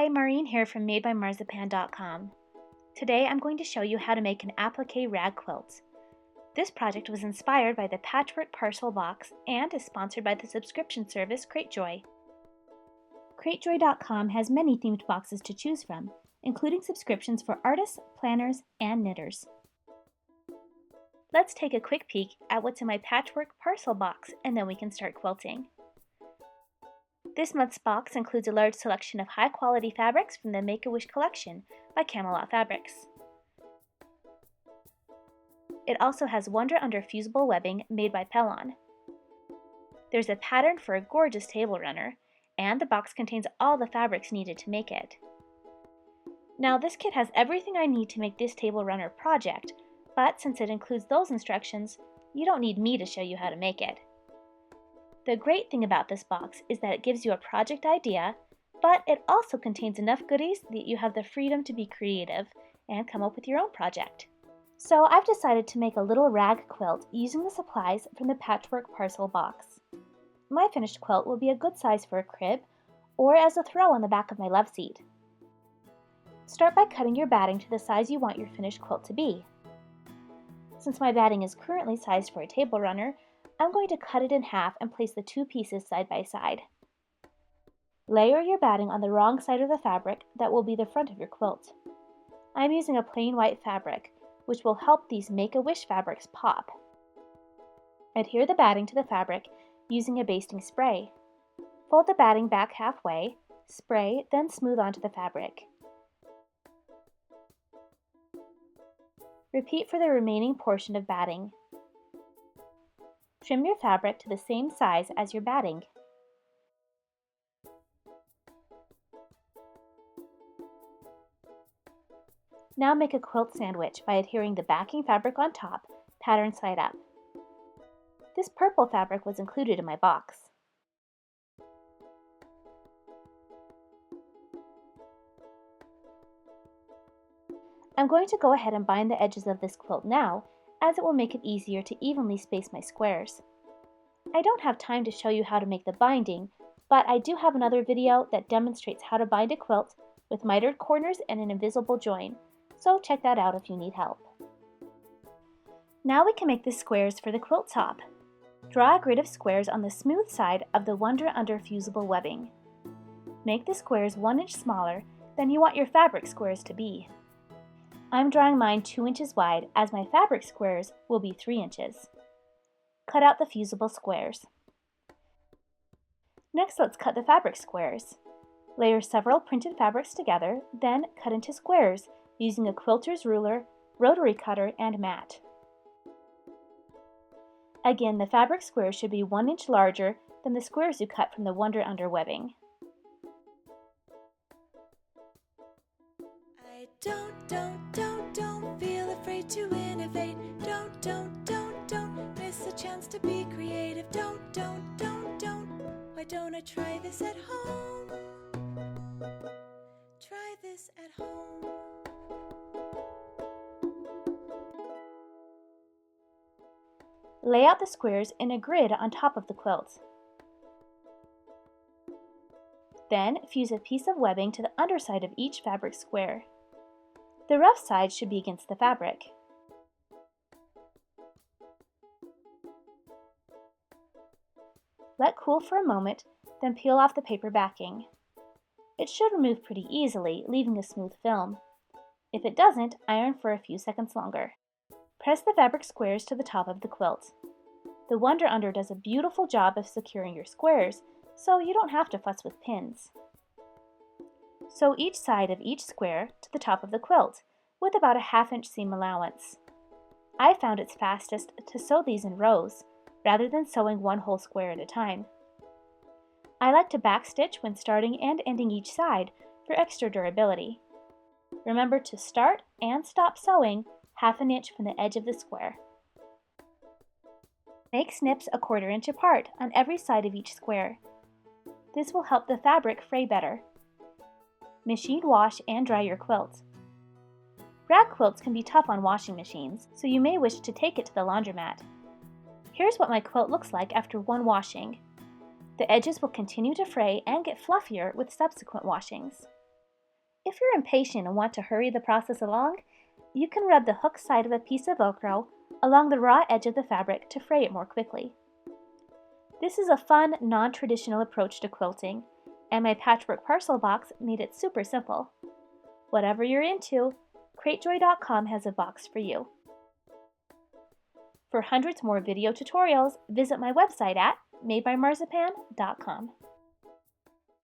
Hi, Maureen here from MadeByMarzipan.com. Today I'm going to show you how to make an applique rag quilt. This project was inspired by the Patchwork Parcel box and is sponsored by the subscription service Cratejoy. Cratejoy.com has many themed boxes to choose from, including subscriptions for artists, planners, and knitters. Let's take a quick peek at what's in my Patchwork Parcel box and then we can start quilting. This month's box includes a large selection of high-quality fabrics from the Make-A-Wish collection by Camelot Fabrics. It also has Wonder Under fusible webbing made by Pellon. There's a pattern for a gorgeous table runner, and the box contains all the fabrics needed to make it. Now this kit has everything I need to make this table runner project, but since it includes those instructions, you don't need me to show you how to make it. The great thing about this box is that it gives you a project idea, but it also contains enough goodies that you have the freedom to be creative and come up with your own project. So I've decided to make a little rag quilt using the supplies from the Patchwork Parcel box. My finished quilt will be a good size for a crib or as a throw on the back of my love seat. Start by cutting your batting to the size you want your finished quilt to be. Since my batting is currently sized for a table runner, I'm going to cut it in half and place the two pieces side by side. Layer your batting on the wrong side of the fabric that will be the front of your quilt. I'm using a plain white fabric, which will help these Make-A-Wish fabrics pop. Adhere the batting to the fabric using a basting spray. Fold the batting back halfway, spray, then smooth onto the fabric. Repeat for the remaining portion of batting. Trim your fabric to the same size as your batting. Now make a quilt sandwich by adhering the backing fabric on top, pattern side up. This purple fabric was included in my box. I'm going to go ahead and bind the edges of this quilt now, as it will make it easier to evenly space my squares. I don't have time to show you how to make the binding, but I do have another video that demonstrates how to bind a quilt with mitered corners and an invisible join, so check that out if you need help. Now we can make the squares for the quilt top. Draw a grid of squares on the smooth side of the Wonder Under fusible webbing. Make the squares 1 inch smaller than you want your fabric squares to be. I'm drawing mine 2 inches wide as my fabric squares will be 3 inches. Cut out the fusible squares. Next, let's cut the fabric squares. Layer several printed fabrics together, then cut into squares using a quilter's ruler, rotary cutter, and mat. Again, the fabric squares should be 1 inch larger than the squares you cut from the Wonder Under webbing. Don't feel afraid to innovate. Don't miss a chance to be creative. Don't. Why don't I try this at home? Try this at home. Lay out the squares in a grid on top of the quilt. Then fuse a piece of webbing to the underside of each fabric square. The rough side should be against the fabric. Let cool for a moment, then peel off the paper backing. It should remove pretty easily, leaving a smooth film. If it doesn't, iron for a few seconds longer. Press the fabric squares to the top of the quilt. The Wonder Under does a beautiful job of securing your squares, so you don't have to fuss with pins. Sew each side of each square to the top of the quilt, with about a 1/2 inch seam allowance. I found it's fastest to sew these in rows, rather than sewing one whole square at a time. I like to backstitch when starting and ending each side for extra durability. Remember to start and stop sewing 1/2 inch from the edge of the square. Make snips a 1/4 inch apart on every side of each square. This will help the fabric fray better. Machine wash and dry your quilt. Rag quilts can be tough on washing machines, so you may wish to take it to the laundromat. Here's what my quilt looks like after one washing. The edges will continue to fray and get fluffier with subsequent washings. If you're impatient and want to hurry the process along, you can rub the hook side of a piece of Velcro along the raw edge of the fabric to fray it more quickly. This is a fun, non-traditional approach to quilting, and my patchwork parcel box made it super simple. Whatever you're into, cratejoy.com has a box for you. For hundreds more video tutorials, visit my website at madebymarzipan.com.